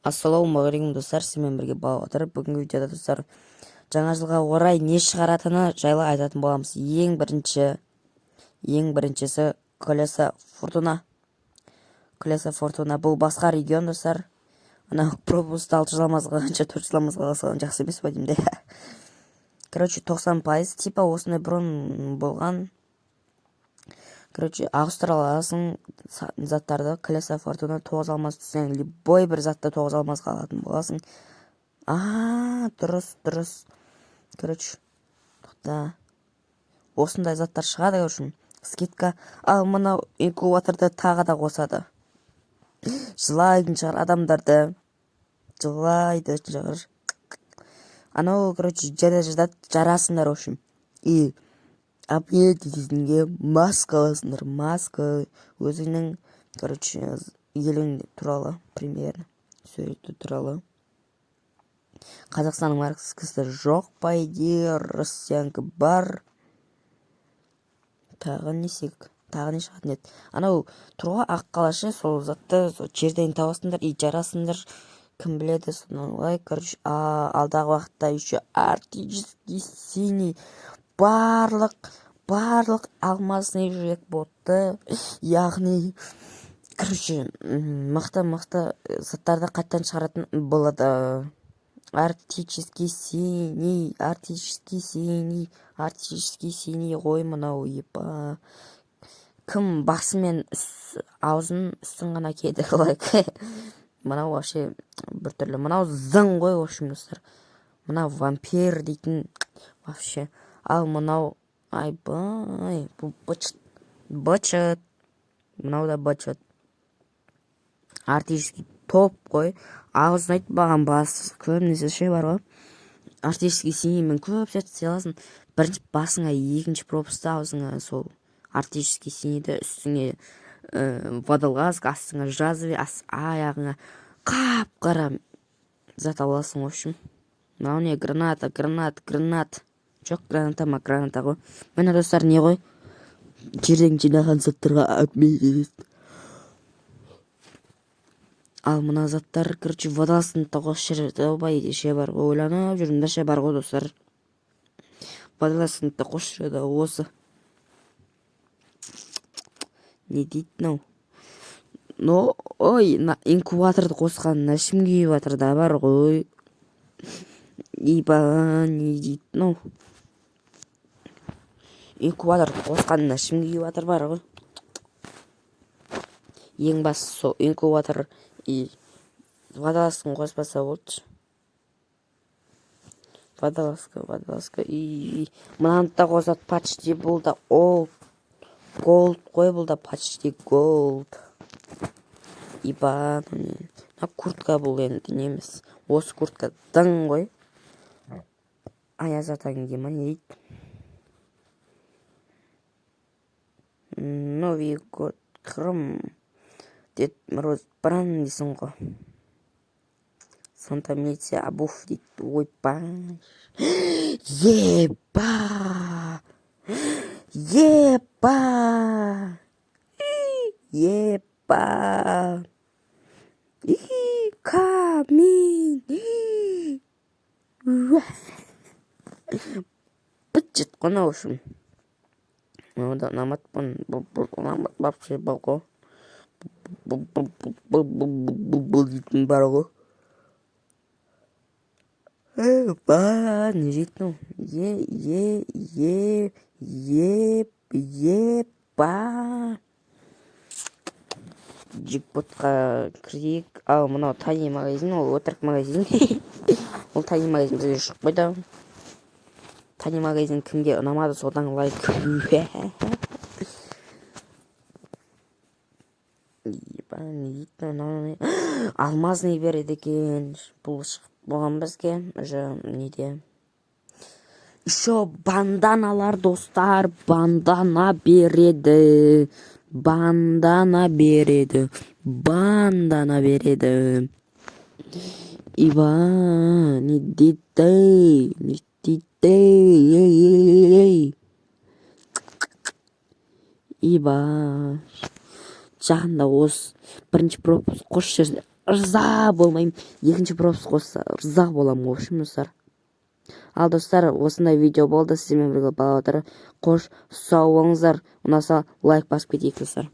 Ассалаумағалейкум достар, сізбен бірге Бауатыр. Бүгінгі видеода достар, жаңа жылға орай не шығаратыны жайлы айтатын боламыз. Ең біріншісі Колесо Фортуна. Бұл басқа регион достар. Ана пропусты 6 жыламызға, 4 жыламызға қалсаған жақсы емес па деймін де. 90% типа осындай бұрын болған. Ауыстыра аласың заттарды. Колесо Фортуна 9 алмаз түсең, любой бір затты 9 алмазға алатын боласың. Дұрыс. Осындай заттар шығады үшін скидка. Ал мынау инкубаторды тағы да қосады. Жылайтын шығар адамдарды. Жылайды шығар. Анау, жарасындар үшін. И аппетитіңге маска аласыңдар. Маска өзіңнің, елің туралы, примерно, сөйті туралы. Қазақстанның маркасы жоқ па еді, Россиянка бар. Тағы не шығатын еді. Анау тұруға ақ қалашы, сол затты жерден табасыңдар, и жарасыңдар. Кім біледі, сонылай, алдағы уақытта еще артический синий барлық алмазный жүрек болды. Яғни, мықты заттарды қайттан шығаратын болады. Артический синий ғой мынау, епа. Кім басымен аузын үстін ғана кеді, мынау вообще біртүрлі. Мынау зың ғой, общем, достар. Мынау вампир дейтін, вообще. Ал мынау, айбай, бұл бычыт. Мынау да бычыт. Артический топ қой. Ауызын айтпаған бас, көп несеше бар ғой. Артический синиймен көп сәт селасын. Бірінші басыңа, екінші пропусты аузыңа сол артический синийді үстіңе водолазка, астыңа жазыве, аяғыңа қап-қара зат аласың, в общем. Мынау не, граната. Жоқ, граната ғой. Мені достар не ғой? Жерден жинаған заттарға обмейдет. Ал мына заттар, водолазканы тоғыз жерде бар ғой. Ойланып жүрмді ше бар ғой, достар. Водолазканы тоғыз жерде осы. Не дейді нау? Но, инкубаторды қосқан нашым кейбатырда бар ғой. Иба, не дейді нау? Инкубаторды қосқан нашым кейбатыр бар ғой. Ең басы сол инкубатор и водолазканы қоспаса болды. Водолазка и мынанды қосат почти болды. Голд қой болды, почти голд. Иба, куртка бұл енді немес. Осы куртка дың ғой. Аяз атаң дема не дейді? Новый год, Крым. Дед Мороз баран дейсің ғой. Сонда мете обув дейді. Ойпа. Епа. Камин. Бычыт қона үшін. Ода намат бұн. Намат бапшы балқо. Бұл дейтін бар ғой. Епа. Не дейтін? Епа. Джекпотқа кірейік. Ал мынау тайни магазин, ол өтірік магазин. Ол тайни магазин бізге шықпайды. Тайни магазин кімге ұнамады, содан лайк. Алмазный береді екен. Бұл шығып болған бізге. Неде? Еще банданалар, достар. Бандана береді. Иба, не дейді? Иба. Жағында осы бірінші пропуск қош жерде ырза болмаймын. Екінші пропуск қосса ырза боламын. В общем, достар. Ал достар, осындай видео болды. Сіздермен бірге балапатыр. Қош, сау болыңыздар. Ұнаса лайк басып кетейік, достар.